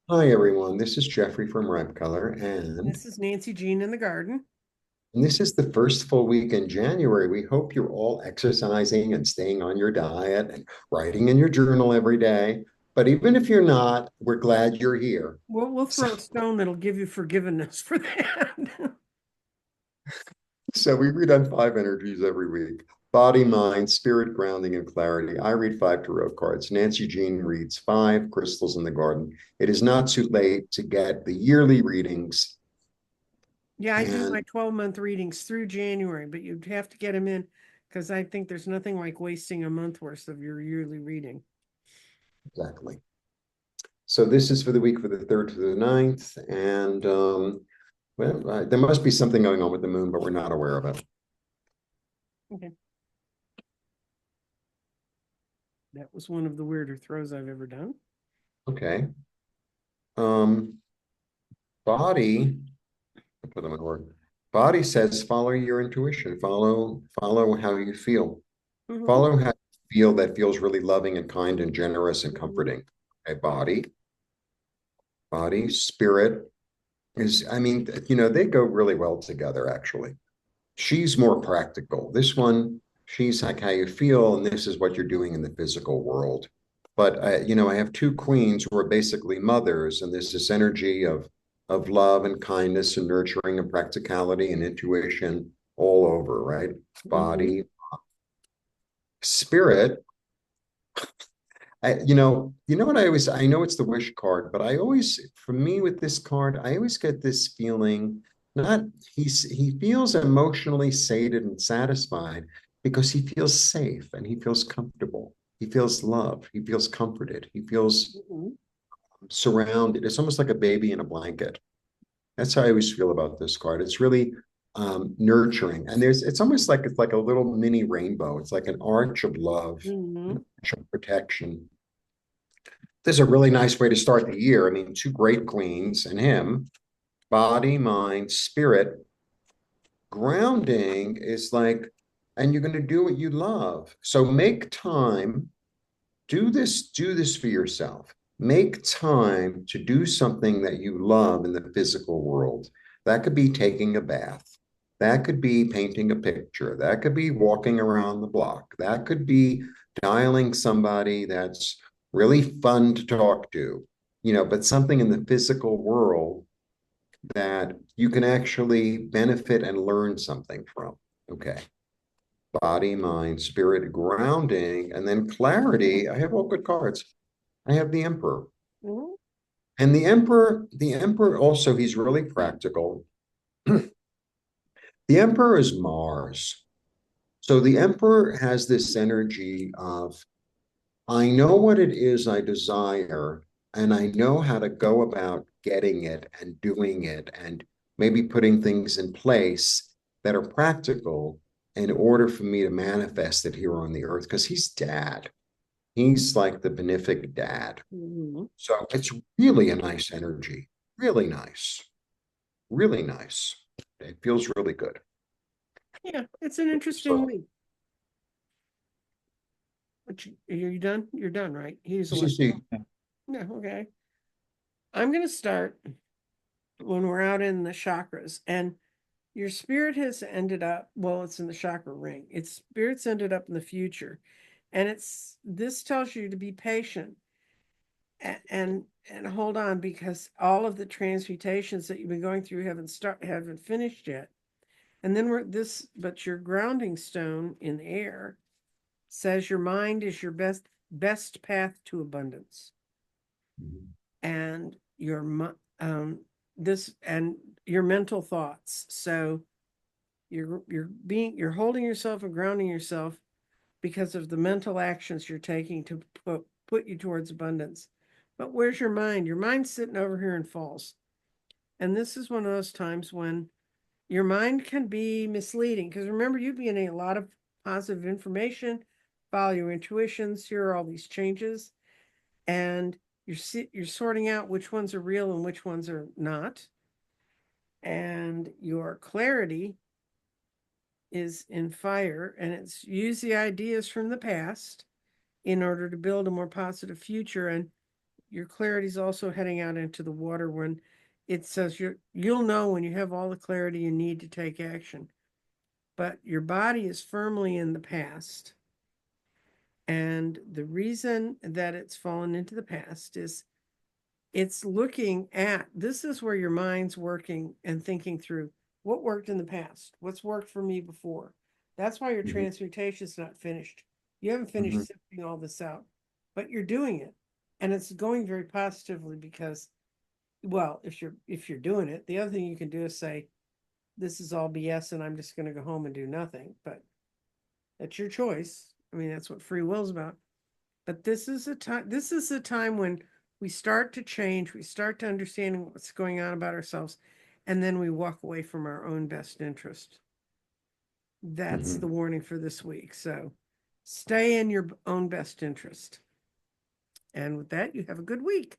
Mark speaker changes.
Speaker 1: Hi everyone, this is Jeffrey from Red Color, and
Speaker 2: This is Nancy Jean in the garden.
Speaker 1: this is the first full week in January. We hope you're all exercising and staying on your diet and writing in your journal every day. But even if you're not, we're glad you're here.
Speaker 2: We'll
Speaker 1: So,
Speaker 2: throw a stone that'll give you forgiveness for that.
Speaker 1: so we read on five energies every week: body, mind, spirit, grounding, and clarity. I read five tarot cards. Nancy Jean reads five crystals in the garden. It is not too late to get the yearly readings.
Speaker 2: Yeah, I do
Speaker 1: And
Speaker 2: my 12-month readings through January, but you'd have to get them in because I think there's nothing like wasting a month worth of your yearly reading.
Speaker 1: exactly. So this is for the week for the 3rd to the 9th. And well, there must be something going on with the moon, but we're not aware of it.
Speaker 2: Okay. That was one of the weirder throws I've ever done.
Speaker 1: Okay. Um, body, I'll put them in order. Body says follow your intuition, follow how you feel.
Speaker 2: Hmm.
Speaker 1: Follow how you feel that feels really loving and kind and generous and
Speaker 2: Hmm.
Speaker 1: comforting. Okay, body, spirit is, I mean, they go really well together, actually. She's more practical. This one, she's like how you feel, and this is what you're doing in the physical world. But I have two queens who are basically mothers, and there's this energy of love and kindness and nurturing and practicality and intuition all over, right?
Speaker 2: Hmm.
Speaker 1: Body, spirit. You know what I know it's the wish card, but I always, for me with this card, I always get this feeling, not he feels emotionally sated and satisfied because he feels safe and he feels comfortable. He feels loved. He feels comforted. He feels
Speaker 2: Hmm.
Speaker 1: surrounded. It's almost like a baby in a blanket. That's how I always feel about this card. It's really nurturing, and it's almost like it's like a little mini rainbow. It's like an arch of love,
Speaker 2: Hmm.
Speaker 1: an arch of protection. This is a really nice way to start the year. I mean, two great queens and him, body, mind, spirit. Grounding is like, and you're going to do what you love. So make time, do this for yourself. Make time to do something that you love in the physical world. That could be taking a bath. That could be painting a picture. That could be walking around the block. That could be dialing somebody that's really fun to talk to, but something in the physical world that you can actually benefit and learn something from. Okay. Body, mind, spirit, grounding, and then clarity. I have all good cards. I have the Emperor.
Speaker 2: Hmm.
Speaker 1: And the Emperor also, he's really practical. The Emperor is Mars. So the Emperor has this energy of, I know what it is I desire, and I know how to go about getting it and doing it, and maybe putting things in place that are practical in order for me to manifest it here on the earth. Because he's dad, he's like the benefic dad.
Speaker 2: Hmm.
Speaker 1: So it's really a nice energy, really nice, really nice. It feels really good.
Speaker 2: Yeah, it's an interesting
Speaker 1: So,
Speaker 2: week. Are you done? You're done, right? He's the
Speaker 1: you
Speaker 2: one.
Speaker 1: see,
Speaker 2: Yeah, okay. I'm going to start when we're out in the chakras. And your spirit has ended up, well, it's in the chakra ring. Its spirit's ended up in the future. And this tells you to be patient and hold on because all of the transmutations that you've been going through haven't finished yet. And then but your grounding stone in air says your mind is your best path to abundance. And this and your mental thoughts. So you're holding yourself and grounding yourself because of the mental actions you're taking to put you towards abundance. But where's your mind? Your mind's sitting over here and falls. And this is one of those times when your mind can be misleading because remember, you'd be getting a lot of positive information, follow your intuitions, here are all these changes, and you're sorting out which ones are real and which ones are not. And your clarity is in fire, and it's use the ideas from the past in order to build a more positive future. And your clarity is also heading out into the water when it says you'll know when you have all the clarity you need to take action. But your body is firmly in the past. And the reason that it's fallen into the past is it's looking at, this is where your mind's working and thinking through what worked in the past, what's worked for me before. That's why your transmutation is not finished. You haven't finished sifting all this out, but you're doing it. And it's going very positively because, well, if you're doing it, the other thing you can do is say, this is all BS and I'm just going to go home and do nothing. But that's your choice. I mean, that's what free will is about. But this is a time when we start to change, we start to understand what's going on about ourselves, and then we walk away from our own best interest. That's the warning for this week. So stay in your own best interest. And with that, you have a good week.